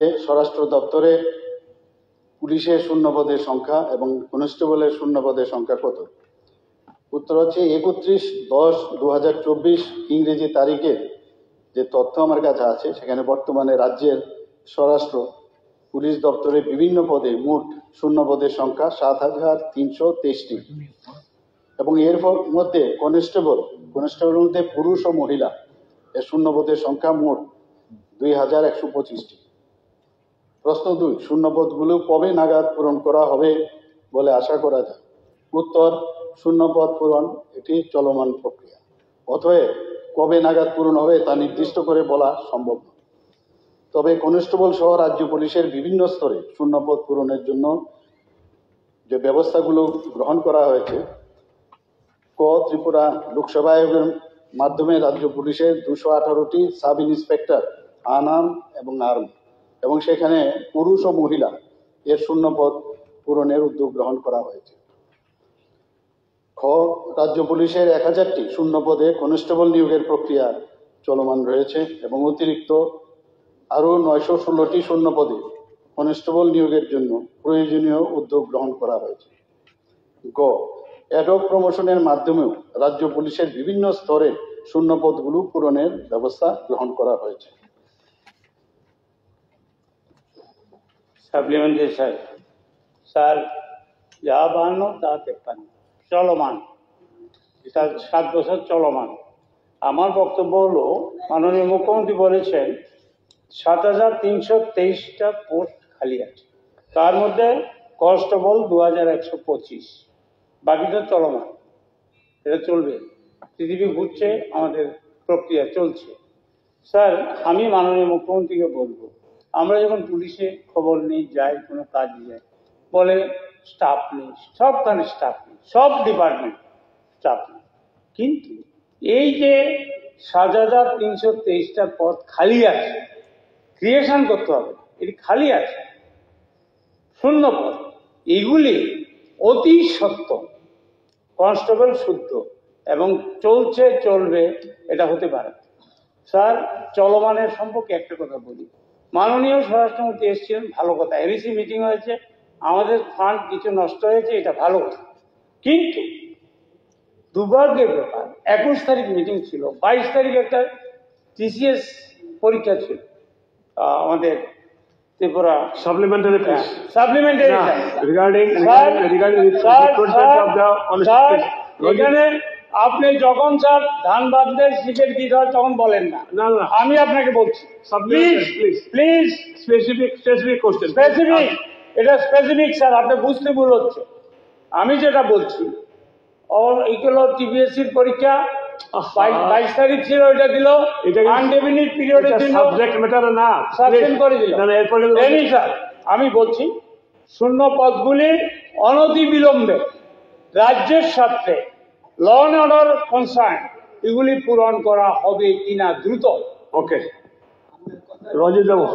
স্বরাষ্ট্র দপ্তরে পুলিশের শূন্যপদের সংখ্যা এবং কনস্টেবলের শূন্যপদের সংখ্যা কত? উত্তর হচ্ছে 31/10/2024 ইংরেজি তারিখে যে তথ্য আমার কাছে আছে সেখানে বর্তমানে রাজ্যের স্বরাষ্ট্র পুলিশ দপ্তরে বিভিন্ন পদে মোট শূন্যপদের সংখ্যা 7,323টি এবং এর মধ্যে কনস্টেবল মধ্যে পুরুষ ও মহিলা এর শূন্যপদের সংখ্যা মোট 2,125টি। প্রশ্ন 2, শূন্যপদগুলো কবে নাগাদ পূরণ করা হবে বলে আশা করা যায়? উত্তর, শূন্যপদ পূরণ এটি চলমান প্রক্রিয়া, অতএব কবে নাগাদ পূরণ হবে তা নির্দিষ্ট করে বলা সম্ভব নয়। তবে কনস্টেবল সহ রাজ্য পুলিশের বিভিন্ন স্তরে শূন্যপদ পূরণের জন্য যে ব্যবস্থাগুলো গ্রহণ করা হয়েছে, ত্রিপুরা লোকসভা আয়োগের মাধ্যমে রাজ্য পুলিশের 218টি সাব ইন্সপেক্টর আনআর্ম এবং আর্ম এবং সেখানে পুরুষ ও মহিলা এর শূন্যপদ পূরণের উদ্যোগ গ্রহণ করা হয়েছে। রাজ্য পুলিশের 1000টি শূন্যপদে কনস্টেবল নিয়োগের প্রক্রিয়া চলমান রয়েছে এবং অতিরিক্ত আরও 916টি শূন্যপদে কনস্টেবল নিয়োগের জন্য প্রয়োজনীয় উদ্যোগ গ্রহণ করা হয়েছে। অ্যাডহক প্রমোশনের মাধ্যমেও রাজ্য পুলিশের বিভিন্ন স্তরে শূন্যপদগুলো পূরণের ব্যবস্থা গ্রহণ করা হয়েছে। সাপ্লিমেন্টারি স্যার যা 52 তা 53 চলমান, এটা 7 বছর চলমান। আমার বক্তব্য হলো, মাননীয় মুখ্যমন্ত্রী বলেছেন 7,323টা পোস্ট খালি আছে, তার মধ্যে কনস্টেবল 2,125, বাকিটা চলমান, এটা চলবে। পৃথিবী ঘুরছে, আমাদের প্রক্রিয়া চলছে। স্যার, আমি মাননীয় মুখ্যমন্ত্রীকে বলবো, আমরা যখন পুলিশে খবর নিই, যাই কোনো কাজে যাই, বলে স্টাফ নেই, সবখানে স্টাফ নেই, সব ডিপার্টমেন্ট স্টাফ নেই। কিন্তু এই যে 7,323টা পদ খালি আছে, ক্রিয়েশন করতে হবে, এটি খালি আছে শূন্য পদ, এগুলি অতি সত্য কনস্টেবল শুদ্ধ এবং চলছে চলবে, এটা হতে পারে। স্যার, চলমানের সম্পর্কে একটা কথা বলি, মাননীয় স্বরাষ্ট্রমন্ত্রী এসেছিলেন, ভালো কথা, এবিসি মিটিং হয়েছে, আমাদের ফান্ড কিছু নষ্ট হয়েছে, এটা ভালো কথা। কিন্তু দুর্ভাগ্যের ব্যাপার, 21 তারিখ মিটিং ছিল, 22 তারিখ একটা টিসিএস পরীক্ষা ছিল আমাদের Tripura Supplementary please. Supplementary Regarding এখানে আপনি যখন স্যার ধানবাদদের সিটের বিষয় তখন বলেন না, আমি আপনাকে বলছি, প্লিজ specific question. স্পেসিফিক, এটা স্পেসিফিক স্যার, আপনি বুঝতে ভুল হচ্ছে। আমি যেটা বলছি, এইগুলো টিবিএসসির পরীক্ষা 22 তারিখ ছিল, এটা দিল আনডেফিনিট পিরিয়ডের জন্য, সাবজেক্ট ম্যাটার না, সাসপেন্ড করে দিল। স্যার, আমি বলছি শূন্য পদগুলি অনতিবিলম্বে রাজ্যের স্বার্থে ল অ্যান্ড অর্ডার কনসার্ন এগুলি পূরণ করা হবে কিনা দ্রুত। ওকে, রঞ্জিত বাবু।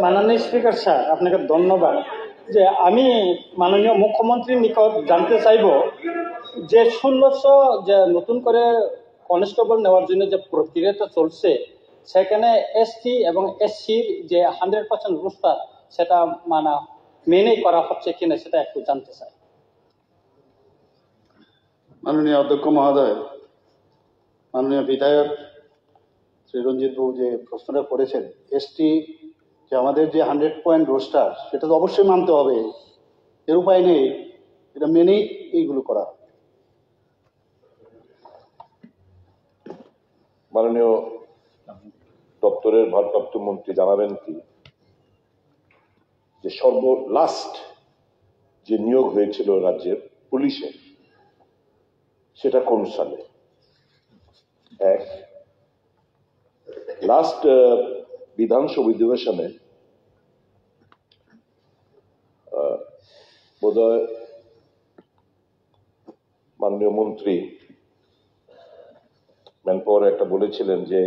মাননীয় স্পিকার স্যার, আপনাকে ধন্যবাদ। যে আমি মাননীয় মুখ্যমন্ত্রীর নিকট জানতে চাইব যে 1600 যে নতুন করে কনস্টেবল নেওয়ার জন্য যে প্রক্রিয়াটা চলছে, সেখানে এসটি এবং এসসির যে 100% রোস্টার সেটা মেনেই করা হচ্ছে কিনা সেটা একটু জানতে চাই। মাননীয় অধ্যক্ষ মহোদয়, মাননীয় বিধায়ক শ্রী রঞ্জিত বাবু যে প্রশ্নটা করেছেন, এসটি যে আমাদের যে 100% রোস্টার, সেটা তো অবশ্যই মানতে হবে, এর উপায় নেই, এটা মেনেই এইগুলো করা। মাননীয় দপ্তরের ভারপ্রাপ্ত মন্ত্রী জানাবেন কি যে লাস্ট যে নিয়োগ হয়েছিল রাজ্যের পুলিশে, সেটা কোন সালে? এক, লাস্ট বিধানসভা অধিবেশনে বোধহয় মাননীয় মন্ত্রী ম্যানপাওয়ার একটা বলেছিলেন যে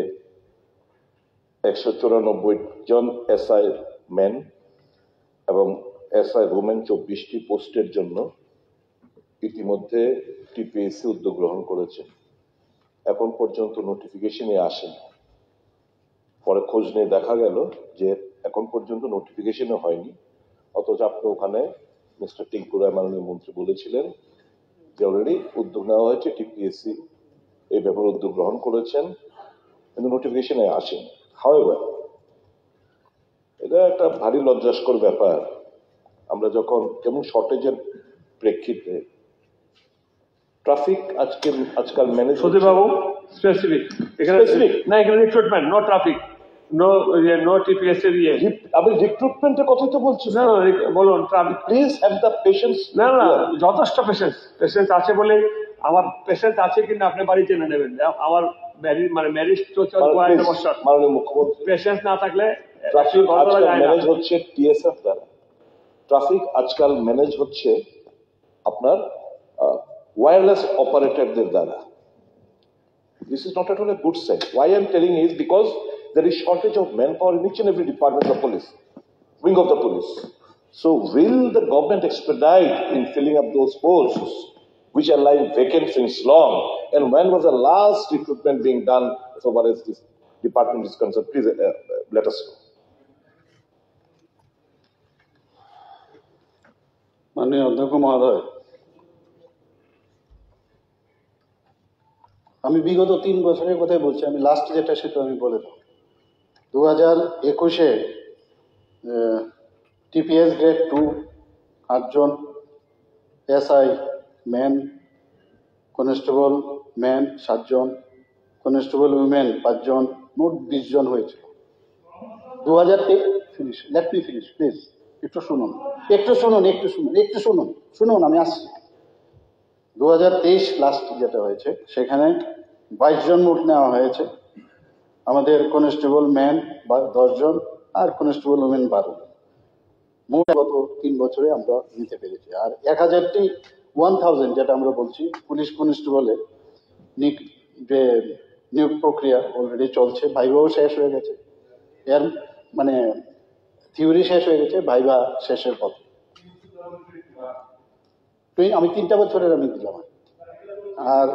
194 জন এসআই মেন এবং এসআই ওমেন 24টি পোস্টের জন্য ইতিমধ্যে টিপিএসসি উদ্যোগ গ্রহণ করেছে। এখন পর্যন্ত নোটিফিকেশনে আসেনি। পরে খোঁজ নিয়ে দেখা গেল যে এখন পর্যন্ত নোটিফিকেশনে হয়নি, অথচ আপনি ওখানে মিস্টার টিঙ্কু রায় মাননীয় মন্ত্রী বলেছিলেন যে অলরেডি উদ্যোগ নেওয়া হয়েছে, টিপিএসসি এই ব্যাপারে উদ্যোগ গ্রহণ করেছেন, কিন্তু নোটিফিকেশনে আসেনি। হাওয়েভার এটা একটা ভারী লজ্জাস্কর ব্যাপার। আমরা যখন যেমন শর্টেজের প্রেক্ষিতে ট্রাফিক আজকাল ম্যানেজ সুধীর বাবু স্পেসিফিক এখানে Specific? না, এখানে recruitment, no traffic, no TPS এর ইয়ে। আমি রিক্রুটমেন্টের কথাই তো বলছি। না না, বলুন traffic. Please have the patience. না না, যথেষ্ট পেশেন্স আছে বলে, আমার পেশেন্স আছে কিনা আপনি বাড়ি জেনে নেবেন। আমার ম্যারিজ চলছে বছর, মাননীয় মুখ্যমন্ত্রী, পেশেন্স না থাকলে ট্রাফিক কথা বলা আজকাল যায় না। ম্যানেজ হচ্ছে টিএসএফ দ্বারা। ট্রাফিক আজকাল ম্যানেজ হচ্ছে আপনার ওয়্যারলেস অপারেটরদের দ্বারা। This is not at all a good sign. Why I'm telling is because there is shortage of manpower in each and every department of police, wing of the police. So will the government expedite in filling up those posts which are lying vacant since long? And when was the last recruitment being done as far as this department is concerned? Please let us know. মাননীয় অধ্যক্ষ মহোদয়, আমি বিগত 3 বছরের কথাই বলছি। আমি last যেটা সেটা আমি বলে দেব। 2021-এ টিপিএস গ্রেড 2 8 জন, এসআই ম্যান, কনস্টেবল ম্যান 7 জন, কনস্টেবল উইমেন 5 জন, মোট 20 জন হয়েছে। 2023 লেট মি ফিনিশ প্লিজ, একটু শুনুন, শুনুন, আমি আসছি। 2023 লাস্ট যেটা হয়েছে সেখানে 22 জন মোট নেওয়া হয়েছে। আমাদের কনস্টেবল ম্যান 10 জন আর কনস্টেবল উমেন 12 জন। মোট গত 3 বছরে আমরা নিতে পেরেছি। আর 1000 যেটা আমরা বলছি পুলিশ কনস্টেবলের যে নিয়োগ প্রক্রিয়া অলরেডি চলছে। ভাইভাও শেষ হয়ে গেছে, এর মানে থিওরি শেষ হয়ে গেছে, ভাইভা শেষের পথে। আমি 3টা বছরের আমি দিলাম। আর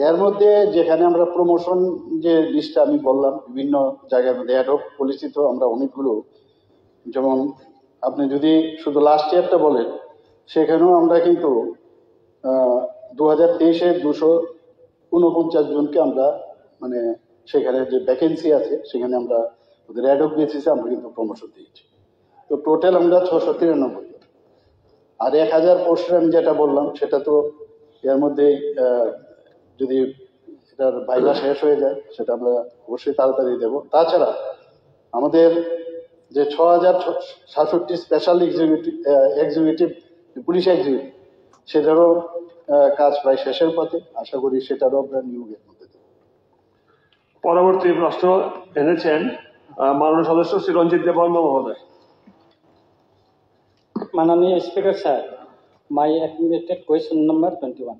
এর মধ্যে যেখানে আমরা প্রমোশন যে লিস্টটা আমি বললাম, বিভিন্ন জায়গার মধ্যে অ্যাড অফ পরিচিত আমরা অনেকগুলো, যেমন আপনি যদি শুধু লাস্ট ইয়ারটা বলেন, সেখানেও আমরা কিন্তু 2023-এ 249 জনকে আমরা মানে সেখানে যে ভ্যাকেন্সি আছে সেখানে আমরা ওদের অ্যাড অফ বেসিসে আমরা কিন্তু প্রমোশন দিয়েছি। তো টোটাল আমরা 693 জন। আর 1000 পোস্টের আমি যেটা বললাম সেটা তো এর মধ্যে যদি এটার ভাইভা শেষ হয়ে যায় সেটা আমরা অবশ্যই তাড়াতাড়ি দেব। তাছাড়া আমাদের যে 6067 স্পেশাল এক্সিকিউটিভ পুলিশ এক্সিকিউটিভ, সেটারও কাজ প্রায় শেষের পথে। আশা করি সেটারও আমরা নিয়োগের মধ্যে দেব। পরবর্তী প্রশ্ন এনেছেন মাননীয় সদস্য শ্রী রঞ্জিত দেববর্মা মহোদয়। মাননীয় স্পিকার স্যার, মাই অ্যাডমিটেড কোয়েশ্চন নাম্বার 21।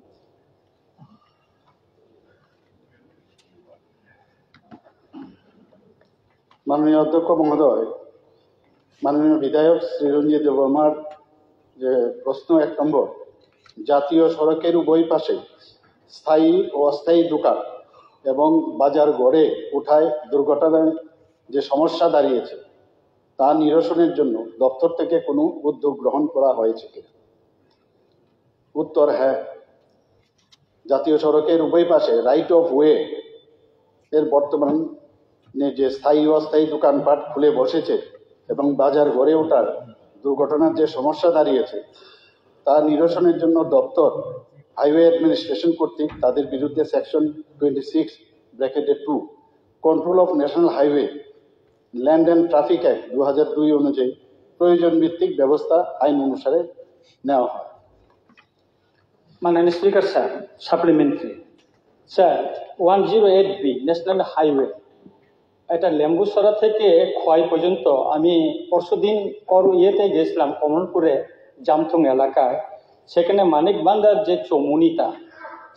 মাননীয় অধ্যক্ষ মহোদয়, মাননীয় বিধায়ক শ্রী রঞ্জিত দেববর্মার যে প্রশ্ন 1 নম্বর, জাতীয় সড়কের উভয় পাশে স্থায়ী ও অস্থায়ী দোকান এবং বাজার গড়ে ওঠায় দুর্ঘটনায় যে সমস্যা দাঁড়িয়েছে তা নিরসনের জন্য দপ্তর থেকে কোনো উদ্যোগ গ্রহণ করা হয়েছে কিনা? উত্তর হ্যাঁ। জাতীয় সড়কের উভয় পাশে রাইট অফ ওয়ে এর বর্তমানে যে স্থায়ী ও অস্থায়ী দোকানপাট খুলে বসেছে এবং বাজার গড়ে ওঠার দুর্ঘটনার যে সমস্যা দাঁড়িয়েছে তা নিরসনের জন্য দপ্তর হাইওয়ে অ্যাডমিনিস্ট্রেশন কর্তৃক তাদের বিরুদ্ধে section 26(2) control of national highway land and traffic act 2002 অনুযায়ী প্রয়োজন ভিত্তিক ব্যবস্থা আইন অনুসারে নেওয়া হয়। মাননীয় speaker sir, supplementary sir, 108B national highway, এটা লেম্বুসরা থেকে খোয়াই পর্যন্ত। আমি পরশুদিন ইয়েতে গেছিলাম কমলপুরে জামথং এলাকায়। সেখানে মানিকবান্ধার যে চৌমুনিটা,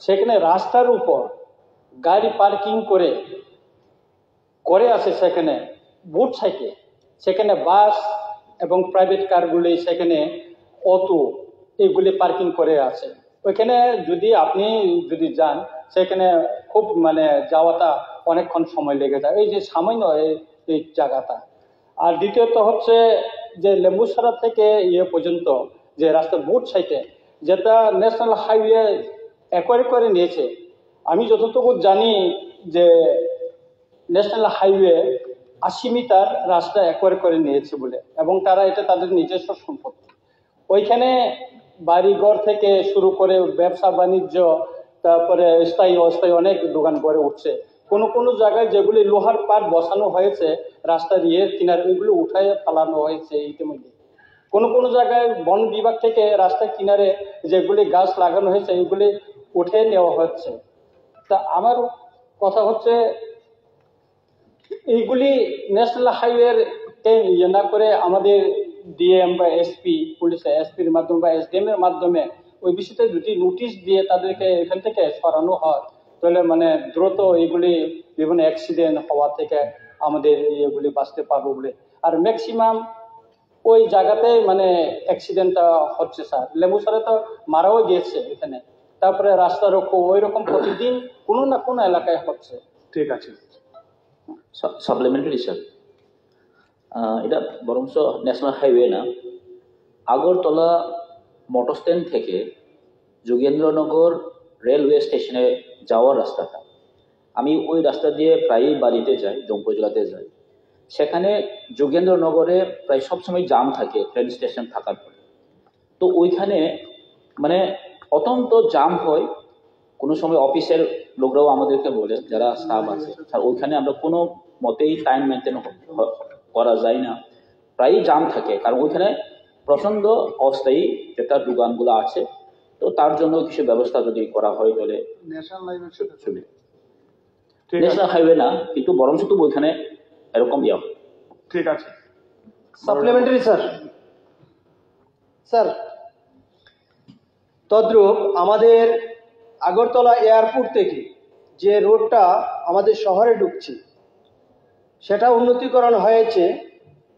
সেখানে রাস্তার উপর গাড়ি পার্কিং করে আছে, সেখানে বোট সাইকেল, সেখানে বাস এবং প্রাইভেট কারগুলি, সেখানে অটো, এগুলি পার্কিং করে আছে। ওইখানে যদি আপনি যদি যান সেখানে খুব মানে যাওয়াটা অনেকক্ষণ সময় লেগে যায়, এই যে সামান্য এই জায়গাটা। আর দ্বিতীয়ত হচ্ছে যে লেম্বুসরা থেকে পর্যন্ত যে রাস্তা বোট সাইডে যেটা ন্যাশনাল হাইওয়ে অ্যাকোয়ার করে নিয়েছে, আমি যতটুকু জানি যে ন্যাশনাল হাইওয়ে 80 মিটার রাস্তা অ্যাকোয়ার করে নিয়েছে বলে, এবং তারা এটা তাদের নিজস্ব সম্পত্তি। ওইখানে বাড়িঘর থেকে শুরু করে ব্যবসা বাণিজ্য, তারপরে স্থায়ী অস্থায়ী অনেক দোকান গড়ে উঠছে। কোনো কোনো জায়গায় যেগুলি লোহার পাট বসানো হয়েছে রাস্তার কিনারে, ওইগুলো উঠায় ফেলানো হয়েছে ইতিমধ্যে। কোনো কোনো জায়গায় বন বিভাগ থেকে রাস্তার কিনারে যেগুলি গাছ লাগানো হয়েছে এগুলি উঠে নেওয়া হচ্ছে। তা আমার কথা হচ্ছে এইগুলি ন্যাশনাল হাইওয়ের না করে আমাদের ডিএম বা এসপি, পুলিশের এসপির মাধ্যমে বা এসডিএম এর মাধ্যমে ওই বিষয়টা যদি নোটিশ দিয়ে তাদেরকে এখান থেকে সরানো হয়, তাহলে মানে দ্রুত এগুলি বিভিন্ন অ্যাক্সিডেন্ট হওয়া থেকে আমাদের এগুলি বাঁচতে পারবো বলে। আর ম্যাক্সিমাম ওই জায়গাতে মানে অ্যাক্সিডেন্টটা হচ্ছে স্যার। লেম্বুসরে তো মারাও গিয়েছে এখানে, তারপরে রাস্তার ওই রকম প্রতিদিন কোনো না কোনো এলাকায় হচ্ছে। ঠিক আছে, সাপ্লিমেন্টারি স্যার, এটা বরঞ্চ ন্যাশনাল হাইওয়ে না, আগরতলা মোটর স্ট্যান্ড থেকে যোগেন্দ্রনগর রেলওয়ে স্টেশনে যাওয়ার রাস্তাটা, আমি ওই রাস্তা দিয়ে প্রায়ই বাড়িতে যাই, জম্পু জেলাতে যাই। সেখানে যোগেন্দ্রনগরে প্রায় সবসময় জাম থাকে ট্রেন স্টেশন থাকার পরে। তো ওইখানে মানে অত্যন্ত জাম হয়। কোনো সময় অফিসের লোকরাও আমাদেরকে বলে, যারা স্টাফ আছে, আর ওইখানে আমরা কোনো মতেই টাইম মেনটেন করা যায় না, প্রায়ই জাম থাকে। কারণ ওইখানে প্রচন্ড অস্থায়ী যেটা দোকানগুলো আছে, তো তার জন্য কিছু ব্যবস্থা যদি করা হয় তাহলে ন্যাশনাল হাইওয়ে না, কিন্তু বরঞ্চ তো ওইখানে এরকম ইয়া। ঠিক আছে, সাপ্লিমেন্টারি স্যার। স্যার, তদ্রূপ আমাদের আগরতলা এয়ারপোর্ট থেকে যে রোডটা আমাদের শহরে ঢুকছে সেটা উন্নতিকরণ হয়েছে